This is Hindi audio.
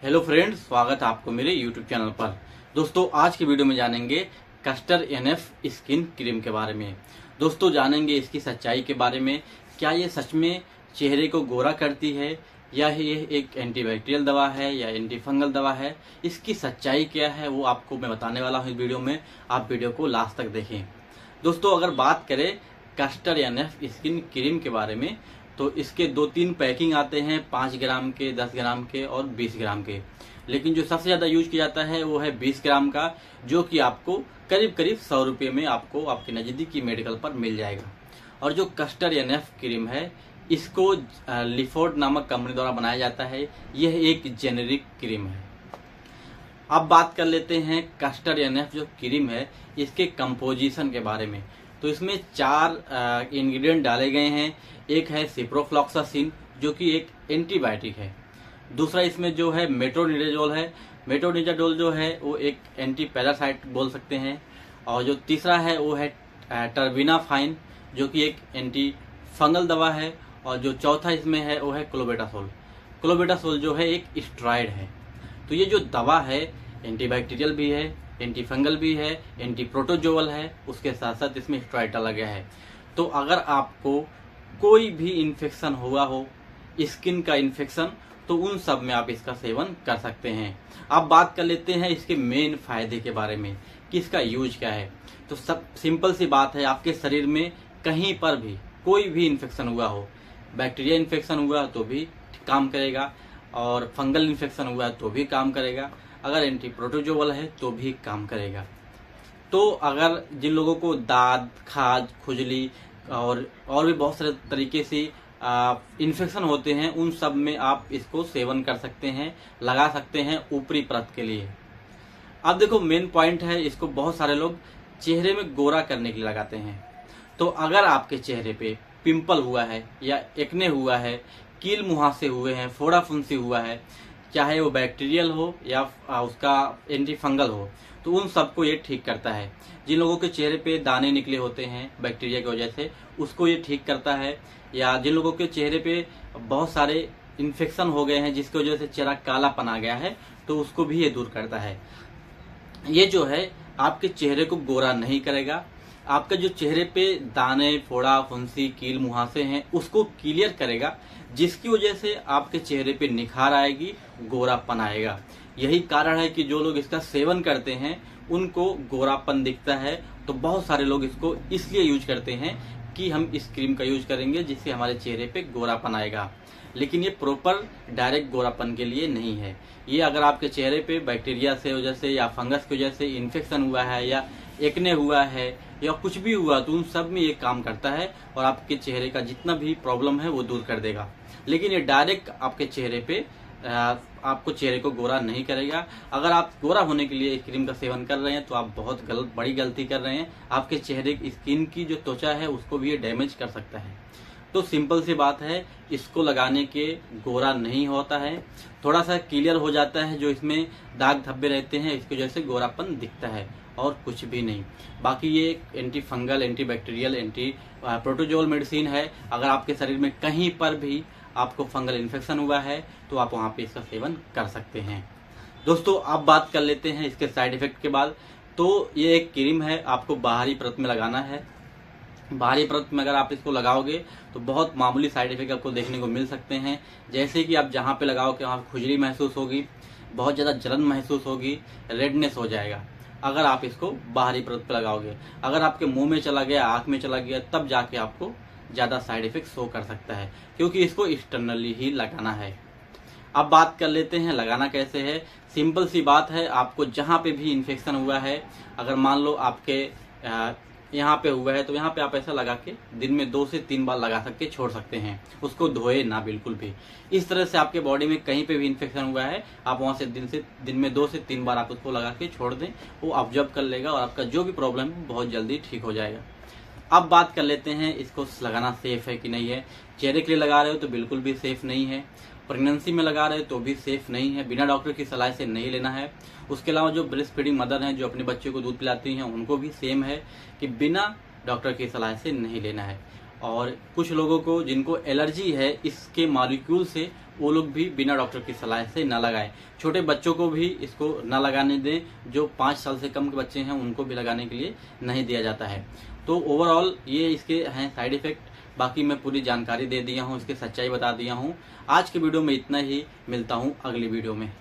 हेलो फ्रेंड्स, स्वागत है आपको मेरे यूट्यूब चैनल पर। दोस्तों, आज की वीडियो में जानेंगे कैस्टर एनएफ स्किन क्रीम के बारे में। दोस्तों, जानेंगे इसकी सच्चाई के बारे में। क्या ये सच में चेहरे को गोरा करती है या ये एक एंटीबैक्टीरियल दवा है या एंटी फंगल दवा है? इसकी सच्चाई क्या है वो आपको मैं बताने वाला हूँ इस वीडियो में। आप वीडियो को लास्ट तक देखें। दोस्तों, अगर बात करें कैस्टर एनएफ स्किन क्रीम के बारे में तो इसके 2-3 पैकिंग आते हैं, 5 ग्राम के, 10 ग्राम के और 20 ग्राम के। लेकिन जो सबसे ज्यादा यूज किया जाता है वो है 20 ग्राम का, जो कि आपको करीब करीब 100 रुपये में आपको आपके नजदीकी मेडिकल पर मिल जाएगा। और जो कैस्टर एनएफ क्रीम है इसको लिफोर्ड नामक कंपनी द्वारा बनाया जाता है। यह एक जेनेरिक क्रीम है। अब बात कर लेते हैं कैस्टर एनएफ जो क्रीम है इसके कंपोजिशन के बारे में। तो इसमें 4 इंग्रेडिएंट डाले गए हैं। एक है सिप्रोफ्लॉक्सासिन जो कि एक एंटीबायोटिक है। दूसरा इसमें जो है मेट्रोनिडाजोल है। मेट्रोनिडाजोल जो है वो एक एंटी पैरासाइट बोल सकते हैं। और जो तीसरा है वो है टर्बिनाफाइन जो कि एक एंटी फंगल दवा है। और जो चौथा इसमें है वो है क्लोबेटासोल। क्लोबेटासोल जो है एक स्टेरॉइड है। तो ये जो दवा है एंटीबैक्टीरियल भी है, एंटी फंगल भी है, एंटी प्रोटोजोअल है, उसके साथ साथ इसमें स्टेरॉइड डाला गया है। तो अगर आपको कोई भी इन्फेक्शन हुआ हो, स्किन का इन्फेक्शन, तो उन सब में आप इसका सेवन कर सकते हैं। अब बात कर लेते हैं इसके मेन फायदे के बारे में कि इसका यूज क्या है। तो सब सिंपल सी बात है, आपके शरीर में कहीं पर भी कोई भी इन्फेक्शन हुआ हो, बैक्टीरिया इन्फेक्शन हुआ तो भी काम करेगा और फंगल इन्फेक्शन हुआ तो भी काम करेगा, अगर एंटी प्रोटोजोअल है तो भी काम करेगा। तो अगर जिन लोगों को दाद, खाज, खुजली और भी बहुत सारे तरीके से इन्फेक्शन होते हैं, उन सब में आप इसको सेवन कर सकते हैं, लगा सकते हैं ऊपरी परत के लिए। अब देखो, मेन पॉइंट है, इसको बहुत सारे लोग चेहरे में गोरा करने के लिए लगाते हैं। तो अगर आपके चेहरे पे पिंपल हुआ है या एक्ने हुआ है, कील मुहासे हुए हैं, फोड़ा फुंसी हुआ है, चाहे वो बैक्टीरियल हो या उसका एंटी फंगल हो, तो उन सबको ये ठीक करता है। जिन लोगों के चेहरे पे दाने निकले होते हैं बैक्टीरिया की वजह से, उसको ये ठीक करता है। या जिन लोगों के चेहरे पे बहुत सारे इन्फेक्शन हो गए हैं जिसकी वजह से चेहरा कालापन आ गया है, तो उसको भी ये दूर करता है। ये जो है आपके चेहरे को गोरा नहीं करेगा, आपका जो चेहरे पे दाने, फोड़ा, फुंसी, कील मुहासे हैं उसको क्लियर करेगा, जिसकी वजह से आपके चेहरे पे निखार आएगी, गोरापन आएगा। यही कारण है कि जो लोग इसका सेवन करते हैं उनको गोरापन दिखता है। तो बहुत सारे लोग इसको इसलिए यूज करते हैं कि हम इस क्रीम का यूज करेंगे जिससे हमारे चेहरे पे गोरापन आएगा। लेकिन ये प्रॉपर डायरेक्ट गोरापन के लिए नहीं है। ये अगर आपके चेहरे पे बैक्टीरिया से वजह से या फंगस की वजह से इन्फेक्शन हुआ है या एक्ने हुआ है या कुछ भी हुआ, तो उन सब में ये काम करता है और आपके चेहरे का जितना भी प्रॉब्लम है वो दूर कर देगा। लेकिन ये डायरेक्ट आपके चेहरे पे आपको चेहरे को गोरा नहीं करेगा। अगर आप गोरा होने के लिए इस क्रीम का सेवन कर रहे हैं तो आप बहुत बड़ी गलती कर रहे हैं। आपके चेहरे की स्किन की जो त्वचा है उसको भी ये डैमेज कर सकता है। तो सिंपल सी बात है, इसको लगाने के गोरा नहीं होता है, थोड़ा सा क्लियर हो जाता है। जो इसमें दाग धब्बे रहते हैं इसकी वजह से गोरापन दिखता है और कुछ भी नहीं। बाकी ये anti fungal, anti bacterial, anti protozoal medicine है। अगर आपके शरीर में कहीं पर भी आपको फंगल इन्फेक्शन हुआ है तो आप वहां पे इसका सेवन कर सकते हैं। दोस्तों, अब बात कर लेते हैं इसके साइड इफेक्ट के बाद। तो ये एक क्रीम है, आपको बाहरी परत में लगाना है। बाहरी परत में अगर आप इसको लगाओगे तो बहुत मामूली साइड इफेक्ट आपको देखने को मिल सकते हैं। जैसे कि आप जहाँ पे लगाओगे वहाँ खुजली महसूस होगी, बहुत ज्यादा जलन महसूस होगी, रेडनेस हो जाएगा अगर आप इसको बाहरी परत पे लगाओगे। अगर आपके मुंह में चला गया, आंख में चला गया, तब जाके आपको ज्यादा साइड इफेक्ट शो कर सकता है, क्योंकि इसको एक्सटर्नली ही लगाना है। अब बात कर लेते हैं लगाना कैसे है। सिंपल सी बात है, आपको जहां पे भी इन्फेक्शन हुआ है, अगर मान लो आपके यहाँ पे हुआ है तो यहाँ पे आप ऐसा लगा के दिन में 2 से 3 बार लगा के छोड़ सकते हैं, उसको धोए ना बिल्कुल भी। इस तरह से आपके बॉडी में कहीं पे भी इन्फेक्शन हुआ है, आप वहां से दिन में 2 से 3 बार आप उसको लगा के छोड़ दें, वो ऑब्जर्व कर लेगा और आपका जो भी प्रॉब्लम है बहुत जल्दी ठीक हो जाएगा। अब बात कर लेते हैं इसको लगाना सेफ है कि नहीं है। चेहरे के लिए लगा रहे हो तो बिल्कुल भी सेफ नहीं है। प्रेगनेंसी में लगा रहे हो तो भी सेफ नहीं है, बिना डॉक्टर की सलाह से नहीं लेना है। उसके अलावा जो ब्रेस्ट फीडिंग मदर हैं, जो अपने बच्चे को दूध पिलाती हैं, उनको भी सेम है कि बिना डॉक्टर की सलाह से नहीं लेना है। और कुछ लोगों को जिनको एलर्जी है इसके मॉलिक्यूल से, वो लोग भी बिना डॉक्टर की सलाह से न लगाएं। छोटे बच्चों को भी इसको न लगाने दें, जो 5 साल से कम के बच्चे हैं उनको भी लगाने के लिए नहीं दिया जाता है। तो ओवरऑल ये इसके हैं साइड इफेक्ट। बाकी मैं पूरी जानकारी दे दिया हूँ, इसकी सच्चाई बता दिया हूँ। आज के वीडियो में इतना ही, मिलता हूँ अगली वीडियो में।